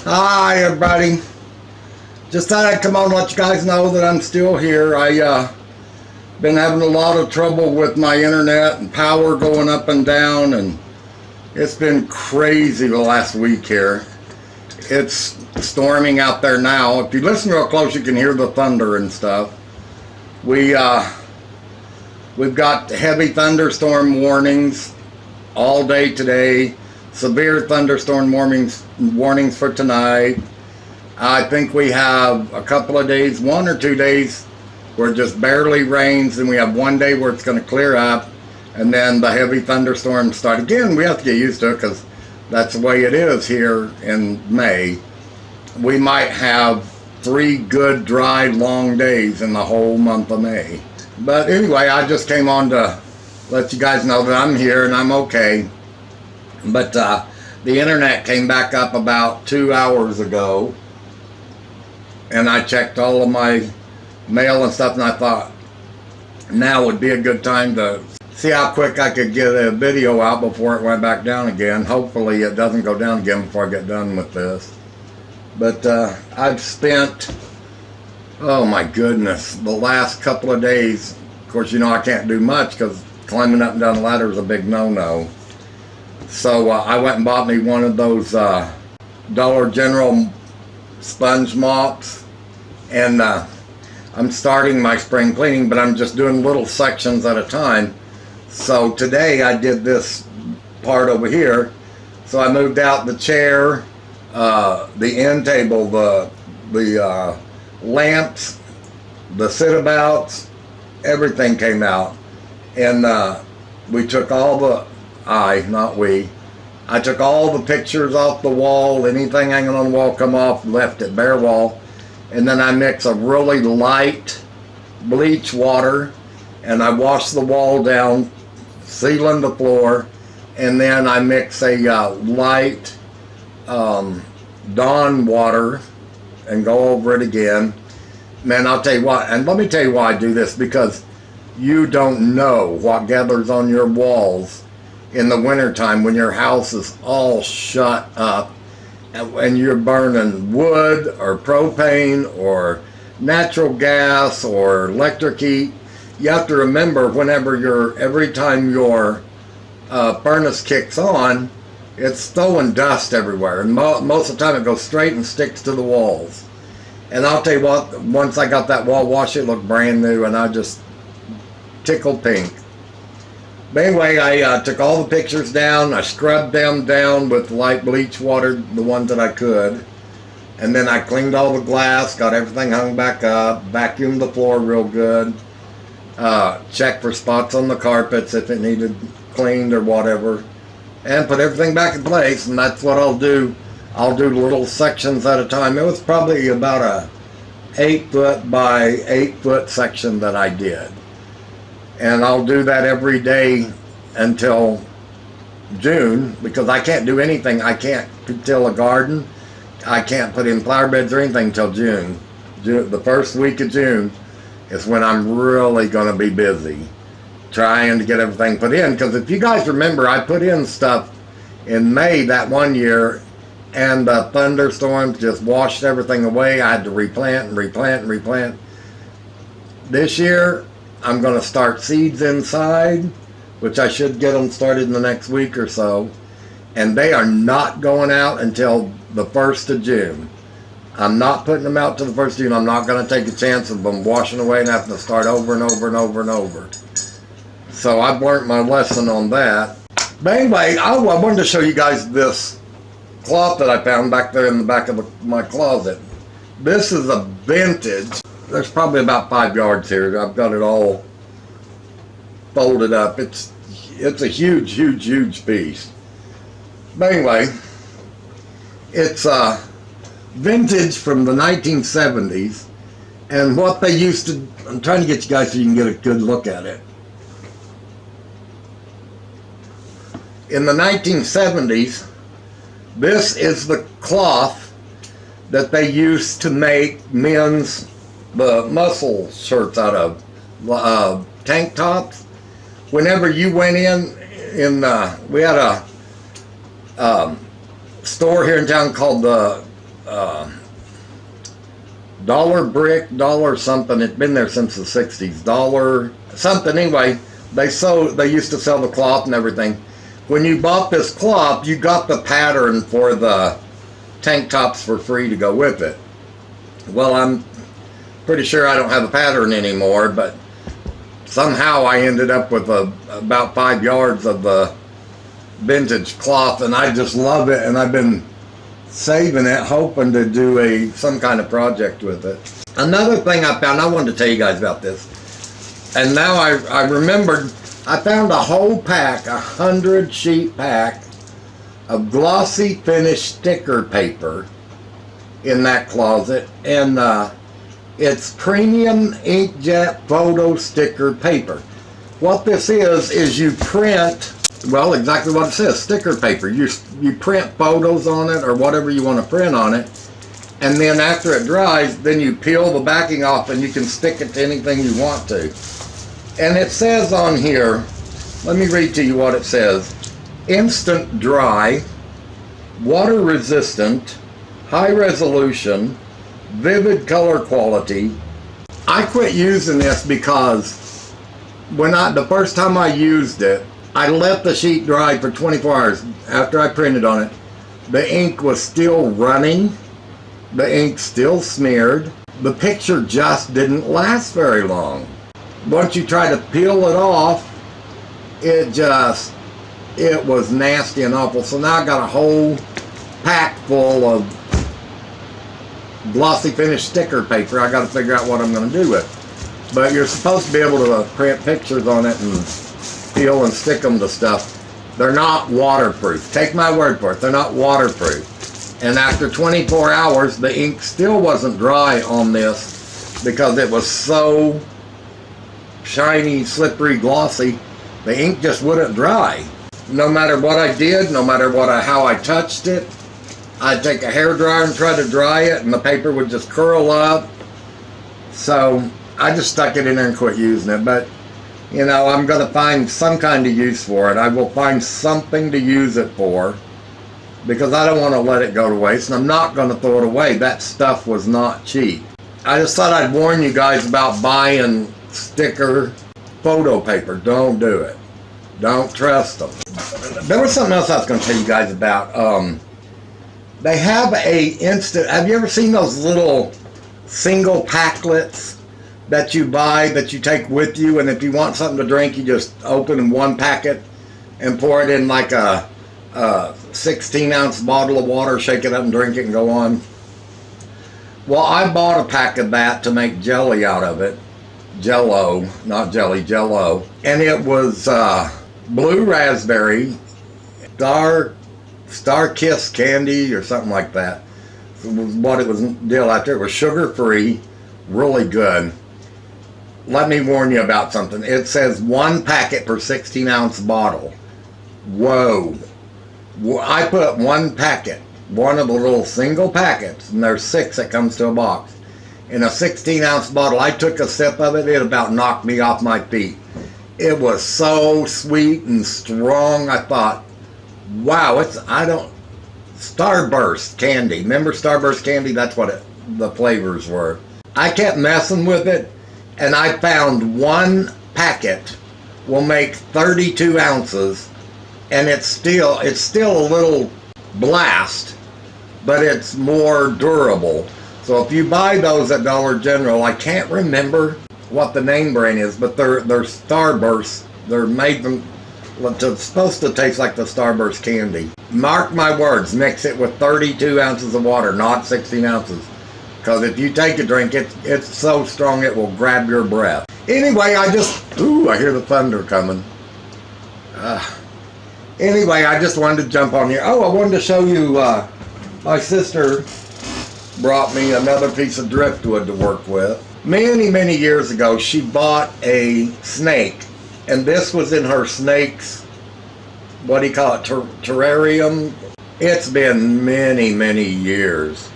Hi everybody. Just thought I'd come on and let you guys know that I'm still here. I been having a lot of trouble with my internet and power going up and down, and it's been crazy the last week here. It's storming out there now. If you listen real close, you can hear the thunder and stuff. We've got heavy thunderstorm warnings all day today. Severe thunderstorm warnings for tonight. I think we have a couple of days, 1 or 2 days, where it just barely rains, and we have 1 day where it's going to clear up, and then the heavy thunderstorms start again. We have to get used to it because that's the way it is here in May. We might have 3 good, dry, long days in the whole month of May. But anyway, I just came on to let you guys know that I'm here and I'm okay. But the internet came back up about 2 hours ago, and I checked all of my mail and stuff, and I thought now would be a good time to see how quick I could get a video out before it went back down again. Hopefully it doesn't go down again before I get done with this. But I've spent, oh my goodness, the last couple of days, of course, you know, I can't do much because climbing up and down the ladder is a big no-no. So I went and bought me one of those Dollar General sponge mops, and I'm starting my spring cleaning, but I'm just doing little sections at a time. So today I did this part over here. So I moved out the chair, the end table, the lamps, the sit-abouts, everything came out. And we took all the, I took all the pictures off the wall, anything hanging on the wall come off, left it bare wall. And then I mix a really light bleach water, and I wash the wall down, sealing the floor, and then I mix a light Dawn water and go over it again. Man, I'll tell you what, and let me tell you why I do this, because you don't know what gathers on your walls in the wintertime when your house is all shut up and you're burning wood or propane or natural gas or electric heat. You have to remember every time your furnace kicks on, it's throwing dust everywhere, and most of the time it goes straight and sticks to the walls. And I'll tell you what, once I got that wall washed, it looked brand new, and I just tickled pink. But anyway, I took all the pictures down, I scrubbed them down with light bleach water, the ones that I could, and then I cleaned all the glass, got everything hung back up, vacuumed the floor real good, checked for spots on the carpets if it needed cleaned or whatever, and put everything back in place. And that's what I'll do. I'll do little sections at a time. It was probably about a 8-foot by 8-foot section that I did. And I'll do that every day until June, because I can't do anything. I can't till a garden. I can't put in flower beds or anything till June. The first week of June is when I'm really going to be busy trying to get everything put in. Because if you guys remember, I put in stuff in May that one year, and the thunderstorms just washed everything away. I had to replant and replant and replant. This year, I'm going to start seeds inside, which I should get them started in the next week or so. And they are not going out until the 1st of June. I'm not putting them out till the 1st of June. I'm not going to take a chance of them washing away and having to start over and over and over and over. So I've learned my lesson on that. But anyway, I wanted to show you guys this cloth that I found back there in the back of my closet. This is a vintage. There's probably about 5 yards here. I've got it all folded up. It's a huge, huge, huge piece. But anyway, it's vintage from the 1970s. And what they used to, I'm trying to get you guys so you can get a good look at it. In the 1970s, this is the cloth that they used to make men's muscle shirts out of, tank tops. Whenever you went in we had a store here in town called the Dollar Brick, Dollar something. It's been there since the 60s. Dollar something. Anyway, they used to sell the cloth and everything. When you bought this cloth, you got the pattern for the tank tops for free to go with it. Well, I'm pretty sure I don't have a pattern anymore, but somehow I ended up with about 5 yards of the vintage cloth, and I just love it, and I've been saving it, hoping to do some kind of project with it. Another thing I found, I wanted to tell you guys about this, and now I remembered, I found a whole pack, 100 sheet pack of glossy finish sticker paper in that closet, and it's premium inkjet photo sticker paper. What this is you print, well, exactly what it says, sticker paper. You print photos on it or whatever you want to print on it, and then after it dries, then you peel the backing off and you can stick it to anything you want to. And it says on here, let me read to you what it says. Instant dry, water resistant, high resolution, vivid color quality. I quit using this because the first time I used it, I let the sheet dry for 24 hours after I printed on it. The ink was still running. The ink still smeared. The picture just didn't last very long. Once you try to peel it off, it was nasty and awful. So now I got a whole pack full of glossy finish sticker paper. I got to figure out what I'm going to do with it. But you're supposed to be able to print pictures on it and peel and stick them to stuff. They're not waterproof. Take my word for it. They're not waterproof. And after 24 hours, the ink still wasn't dry on this because it was so shiny, slippery, glossy. The ink just wouldn't dry. No matter what I did, no matter how I touched it, I'd take a hairdryer and try to dry it, and the paper would just curl up. So I just stuck it in there and quit using it. But you know, I'm going to find some kind of use for it. I will find something to use it for, because I don't want to let it go to waste, and I'm not going to throw it away. That stuff was not cheap. I just thought I'd warn you guys about buying sticker photo paper. Don't do it. Don't trust them. There was something else I was going to tell you guys about. They have have you ever seen those little single packlets that you buy, that you take with you, and if you want something to drink, you just open one packet and pour it in like a 16-ounce bottle of water, shake it up and drink it and go on? Well, I bought a pack of that to make jelly out of it. Jello, not jelly, Jello. And it was blue raspberry, Star Kiss candy or something like that. It was what it was deal after. It was sugar-free, really good. Let me warn you about something. It says 1 packet per 16-ounce bottle. Whoa. I put 1 packet, one of the little single packets, and there's 6 that comes to a box, in a 16-ounce bottle. I took a sip of it. It about knocked me off my feet. It was so sweet and strong. I thought, wow, Starburst candy. Remember Starburst candy? That's what the flavors were. I kept messing with it, and I found 1 packet will make 32 ounces, and it's still a little blast, but it's more durable. So if you buy those at Dollar General, I can't remember what the name brand is, but they're Starburst. They're made them, it's supposed to taste like the Starburst candy. Mark my words, mix it with 32 ounces of water, not 16 ounces. Because if you take a drink, it's so strong it will grab your breath. Anyway, I hear the thunder coming. Anyway, I just wanted to jump on here. Oh, I wanted to show you, my sister brought me another piece of driftwood to work with. Many, many years ago, she bought a snake, and this was in her snake's, what do you call it, terrarium? It's been many, many years.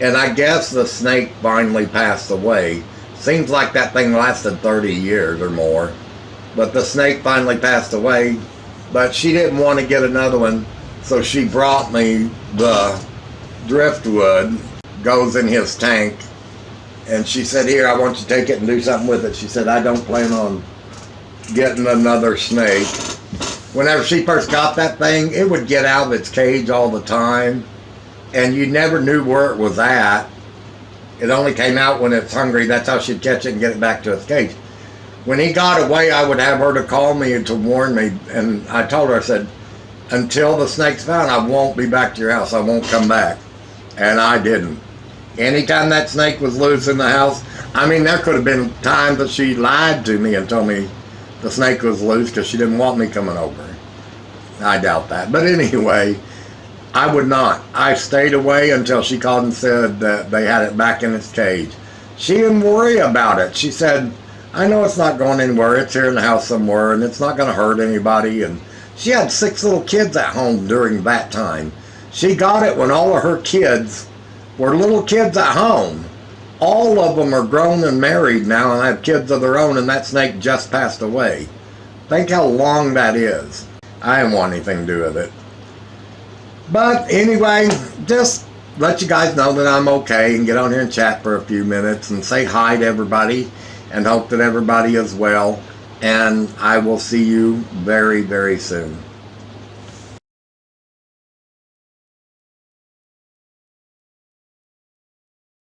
And I guess the snake finally passed away. Seems like that thing lasted 30 years or more. But the snake finally passed away. But she didn't want to get another one, so she brought me the driftwood. goes in his tank. And she said, here, I want you to take it and do something with it. She said, I don't plan on getting another snake. Whenever she first got that thing, it would get out of its cage all the time. And you never knew where it was at. It only came out when it's hungry. That's how she'd catch it and get it back to its cage. When he got away, I would have her to call me and to warn me. And I told her, I said, until the snake's found, I won't be back to your house. I won't come back. And I didn't. Anytime that snake was loose in the house, I mean, there could have been times that she lied to me and told me the snake was loose because she didn't want me coming over. I doubt that. But anyway, I would not. I stayed away until she called and said that they had it back in its cage. She didn't worry about it. She said, I know it's not going anywhere. It's here in the house somewhere, and it's not going to hurt anybody. And she had 6 little kids at home during that time. She got it when all of her kids were little kids at home. All of them are grown and married now and have kids of their own, and that snake just passed away. Think how long that is. I didn't want anything to do with it. But anyway, just let you guys know that I'm okay and get on here and chat for a few minutes and say hi to everybody and hope that everybody is well. And I will see you very, very soon.